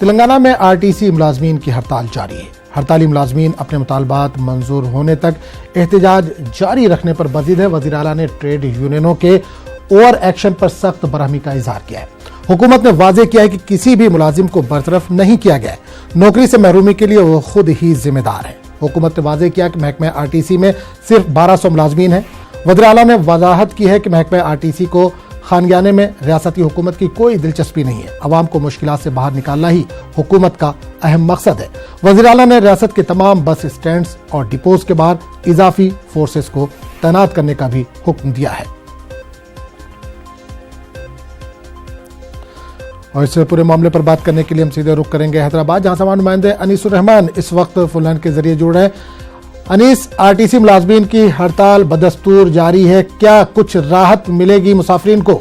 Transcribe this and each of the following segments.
तेलंगाना में आरटीसी मुलाजमीन की हड़ताल जारी है। हड़ताली मुलाजमीन अपने मुतालबात मंजूर होने तक एहतजाज जारी रखने पर मजीद है। वज़ीर आला ने ट्रेड यूनियनों के ओवर एक्शन पर सख्त बरहमी का इजहार किया है। हुकूमत ने वाजे किया है कि किसी भी मुलाजिम को बरतरफ नहीं किया गया है। नौकरी से महरूमी के लिए वो खुद ही जिम्मेदार है। हुकूमत ने वाजे किया कि महकमे आरटीसी में सिर्फ 1200 मुलाजमीन हैं। वज़ीर आला ने वजाहत की है कि महकमे आरटीसी को खानगियाने में रियासती हुकूमत की कोई दिलचस्पी नहीं है। अवाम को मुश्किलात से बाहर निकालना ही हुकूमत का अहम मकसद है। वज़ीर आला ने रियासत के तमाम बस स्टैंड्स और डिपोज के बाहर इजाफी फोर्सेस को तैनात करने का भी हुक्म दिया है। और इस पूरे मामले पर बात करने के लिए हम सीधे रुख करेंगे हैदराबाद, जहां समाज नुमाइंदे अनीसुर रहमान इस वक्त फोन के जरिए जुड़ रहे हैं। अनीस, आरटीसी मुलाजमीन की हड़ताल बदस्तूर जारी है, क्या कुछ राहत मिलेगी मुसाफिरीन को?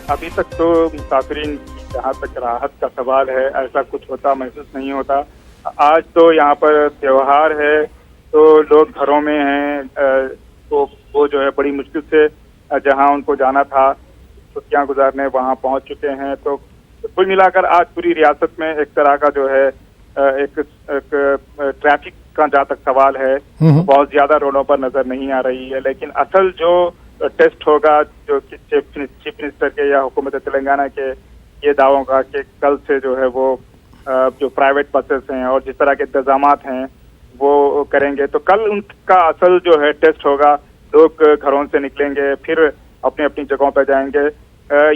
अभी तक तो मुसाफिरीन की जहाँ तक राहत का सवाल है, ऐसा कुछ होता महसूस नहीं होता। आज तो यहाँ पर त्योहार है तो लोग घरों में हैं, तो वो जो है बड़ी मुश्किल से जहाँ उनको जाना था छुट्टियाँ गुजारने वहाँ पहुँच चुके हैं। तो कुल मिलाकर आज पूरी रियासत में एक तरह का जो है एक ट्रैफिक का जहाँ तक सवाल है बहुत ज्यादा रोडों पर नजर नहीं आ रही है। लेकिन असल जो टेस्ट होगा जो चीफ मिनिस्टर के या हुकूमत तेलंगाना के ये दावों का कि कल से जो है वो जो प्राइवेट बसेस हैं और जिस तरह के इंतजामात हैं वो करेंगे, तो कल उनका असल जो है टेस्ट होगा। लोग घरों से निकलेंगे, फिर अपनी अपनी जगहों पर जाएंगे।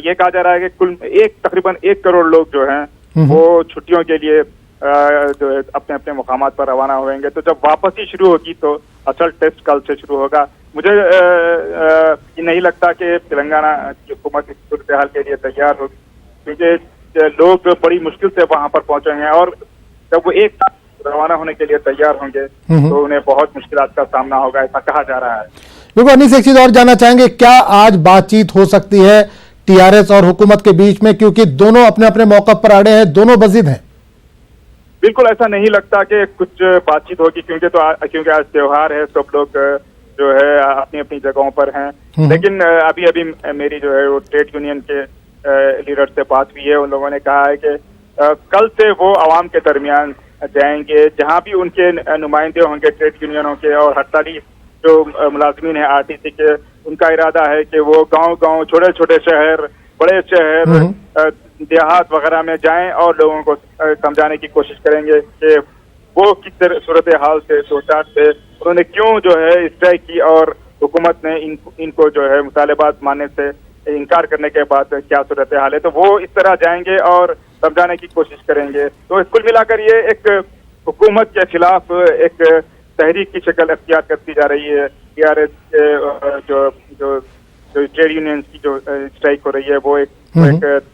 ये कहा जा रहा है कि कुल तकरीबन 1 करोड़ लोग जो हैं वो छुट्टियों के लिए जो है अपने अपने मुकामात पर रवाना होंगे। तो जब वापसी शुरू होगी तो असल टेस्ट कल से शुरू होगा। मुझे ये नहीं लगता कि तेलंगाना की हुकूमत इस सूरत हाल के लिए तैयार होगी, क्योंकि लोग बड़ी मुश्किल से वहां पर पहुंचेंगे और जब वो एक साथ रवाना होने के लिए तैयार होंगे तो उन्हें बहुत मुश्किलात का सामना होगा, ऐसा कहा जा रहा है। बिल्कुल अनीस, एक चीज और जानना चाहेंगे, क्या आज बातचीत हो सकती है टीआरएस और हुकूमत के बीच में, क्योंकि दोनों अपने अपने मौके पर अड़े हैं, दोनों बज़िद हैं? बिल्कुल ऐसा नहीं लगता कि कुछ बातचीत होगी, क्योंकि आज त्योहार है, सब लोग जो है अपनी अपनी जगहों पर हैं। लेकिन अभी मेरी जो है वो ट्रेड यूनियन के लीडर से बात हुई है। उन लोगों ने कहा है कि कल से वो आवाम के दरमियान जाएंगे, जहां भी उनके नुमाइंदे होंगे ट्रेड यूनियनों के और हड़ताली जो मुलाजमीन है आरटीसी के, उनका इरादा है कि वो गांव-गांव, छोटे-छोटे शहर, बड़े शहर, देहात वगैरह में जाएं और लोगों को समझाने की कोशिश करेंगे कि वो किस सूरत हाल से दो-चार थे, उन्होंने क्यों जो है स्ट्राइक की और हुकूमत ने इनको जो है मुतालबात मानने से इनकार करने के बाद क्या सूरत हाल है। तो वो इस तरह जाएंगे और समझाने की कोशिश करेंगे। तो कुल मिलाकर ये एक हुकूमत के खिलाफ एक तहरीक की शक्ल अख्तियार करती जा रही है। टीआरएस जो ट्रेड यूनियन की जो स्ट्राइक हो रही है वो एक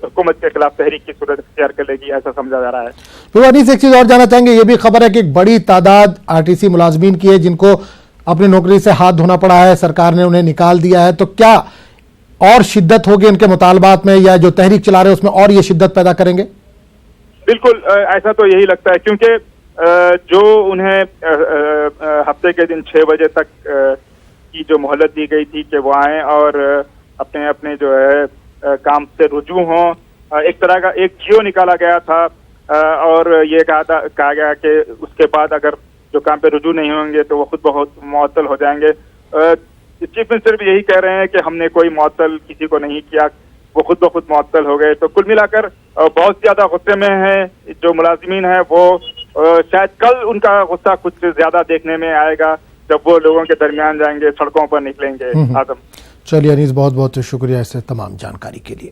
हुकूमत के खिलाफ तहरीक की सूरत अख्तियार कर लेगी, ऐसा समझा जा रहा है। तो अनीस, एक चीज और जानना चाहेंगे, ये भी खबर है कि एक बड़ी तादाद आरटीसी मुलाजमीन की है जिनको अपनी नौकरी से हाथ धोना पड़ा है, सरकार ने उन्हें निकाल दिया है। तो क्या और शिद्दत होगी इनके मुतालबात में, या जो तहरीक चला रहे हैं उसमें और ये शिद्दत पैदा करेंगे? बिल्कुल ऐसा तो यही लगता है, क्योंकि जो उन्हें हफ्ते के दिन 6 बजे तक की जो मोहलत दी गई थी कि वो आए और अपने अपने जो है काम से रुजू हों, एक तरह का एक जियो निकाला गया था और ये कहा गया कि उसके बाद अगर जो काम पे रुजू नहीं होंगे तो वो खुद बहुत मुअत्तल हो जाएंगे। चीफ मिनिस्टर भी यही कह रहे हैं कि हमने कोई मुअत्तल किसी को नहीं किया, वो खुद ब खुद मुअत्तल हो गए। तो कुल मिलाकर बहुत ज्यादा गुस्से में है जो मुलाजिमीन है वो। शायद कल उनका गुस्सा कुछ ज्यादा देखने में आएगा जब वो लोगों के दरमियान जाएंगे, सड़कों पर निकलेंगे। आदम, चलिए अनीस, बहुत बहुत शुक्रिया इस तमाम जानकारी के लिए।